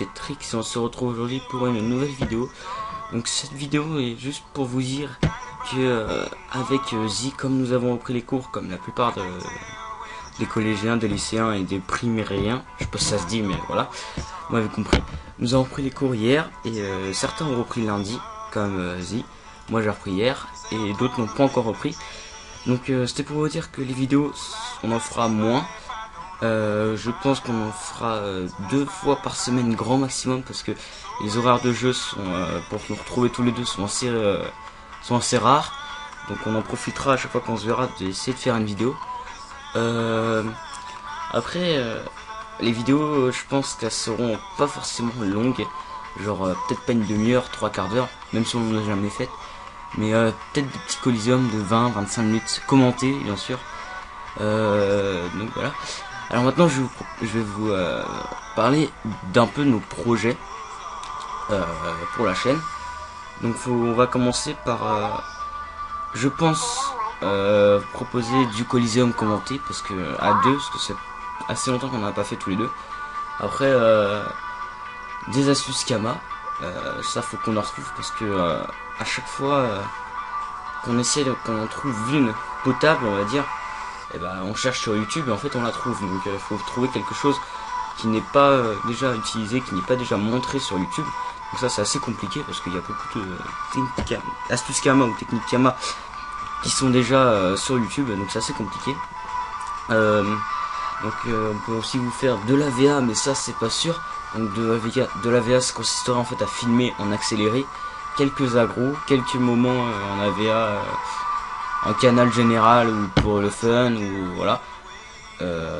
c'est Trix et on se retrouve aujourd'hui pour une nouvelle vidéo. Donc cette vidéo est juste pour vous dire que avec Zi, comme nous avons repris les cours comme la plupart des collégiens, des lycéens et des primériens, je sais pas si ça se dit mais voilà, vous m'avez compris. Nous avons repris les cours hier et certains ont repris lundi comme Zi. Moi j'ai repris hier et d'autres n'ont pas encore repris. Donc c'était pour vous dire que les vidéos on en fera moins. Je pense qu'on en fera 2 fois par semaine grand maximum parce que les horaires de jeu sont pour nous retrouver tous les deux sont assez rares. Donc on en profitera à chaque fois qu'on se verra d'essayer de faire une vidéo. Après les vidéos je pense qu'elles seront pas forcément longues, genre peut-être pas une demi-heure, 3/4 d'heure, même si on n'en a jamais fait, mais peut-être des petits coliseums de 20-25 minutes commentés bien sûr. Donc voilà. Alors maintenant je vais vous parler d'un peu de nos projets pour la chaîne. Donc on va commencer par je pense proposer du Coliseum commenté parce que à deux, parce que c'est assez longtemps qu'on n'a pas fait tous les deux. Après des astuces Kama, ça faut qu'on en retrouve parce que à chaque fois qu'on en trouve une potable, on va dire, et ben on cherche sur YouTube et en fait on la trouve. Donc il faut trouver quelque chose qui n'est pas déjà utilisé, qui n'est pas déjà montré sur YouTube. Donc ça c'est assez compliqué parce qu'il y a beaucoup de techniques astuces Kama ou techniques Kama qui sont déjà sur YouTube, donc c'est assez compliqué. Donc on peut aussi vous faire de la VA, mais ça c'est pas sûr. Donc de la VA ça consisterait en fait à filmer en accéléré quelques agros, quelques moments en AVA, en canal général ou pour le fun ou voilà.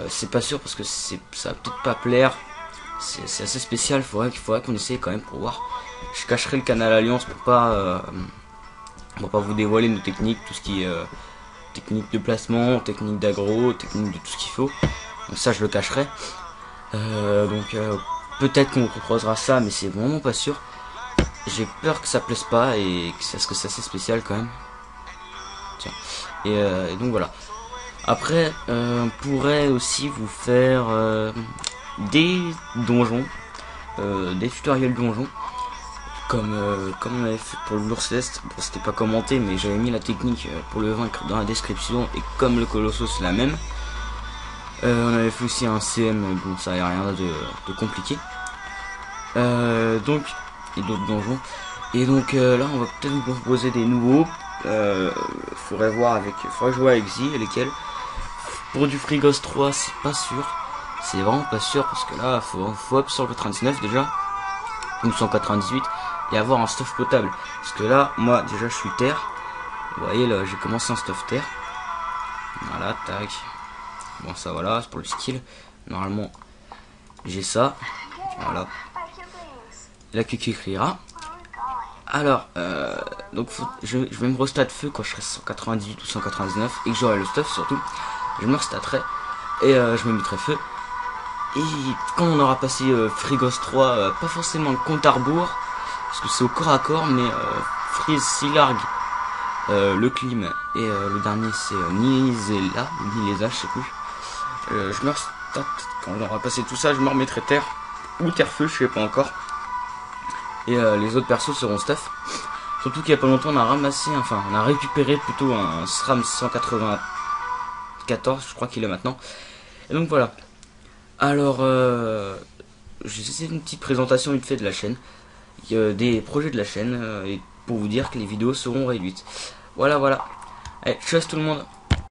C'est pas sûr parce que ça va peut-être pas plaire. C'est assez spécial, il faudrait qu'on essaye quand même pour voir. Je cacherai le canal Alliance pour pas vous dévoiler nos techniques, tout ce qui est technique de placement, technique d'aggro, technique de tout ce qu'il faut. Donc ça je le cacherai. Peut-être qu'on proposera ça, mais c'est vraiment pas sûr. J'ai peur que ça plaise pas et parce que c'est assez spécial quand même. Tiens. Et donc voilà. Après, on pourrait aussi vous faire des donjons, des tutoriels donjons, comme on avait fait pour le lourd céleste. Bon, c'était pas commenté, mais j'avais mis la technique pour le vaincre dans la description, et comme le Colossus c'est la même. On avait fait aussi un CM, bon ça n'a rien de compliqué. Donc, et d'autres donjons. Et donc là on va peut-être vous proposer des nouveaux. Faudrait jouer avec Zi, lesquels. Pour du Frigos 3 c'est pas sûr. C'est vraiment pas sûr parce que là faut up sur le 99 déjà. Ou 198 et avoir un stuff potable. Parce que là moi déjà je suis terre. Vous voyez là j'ai commencé un stuff terre. Voilà, tac. Bon ça voilà, c'est pour le skill. Normalement j'ai ça. Voilà. La qui écrira. Alors, donc je vais me restat de feu quand je serai 198 ou 199 et que j'aurai le stuff surtout. Je me restatterai et je me mettrai feu. Et quand on aura passé Frigos 3, pas forcément le compte à rebours, parce que c'est au corps à corps, mais Freeze, Silarg, le Clim et le dernier c'est Nizela, Nileza, je sais plus. Je me restat, quand on aura passé tout ça, je me remettrai terre ou terre feu, je sais pas encore. Et les autres persos seront stuff. Surtout qu'il y a pas longtemps on a récupéré plutôt un SRAM 194, je crois qu'il est maintenant. Et donc voilà. Alors c'est une petite présentation vite fait de la chaîne, des projets de la chaîne, et pour vous dire que les vidéos seront réduites. Voilà. Allez, je laisse tout le monde.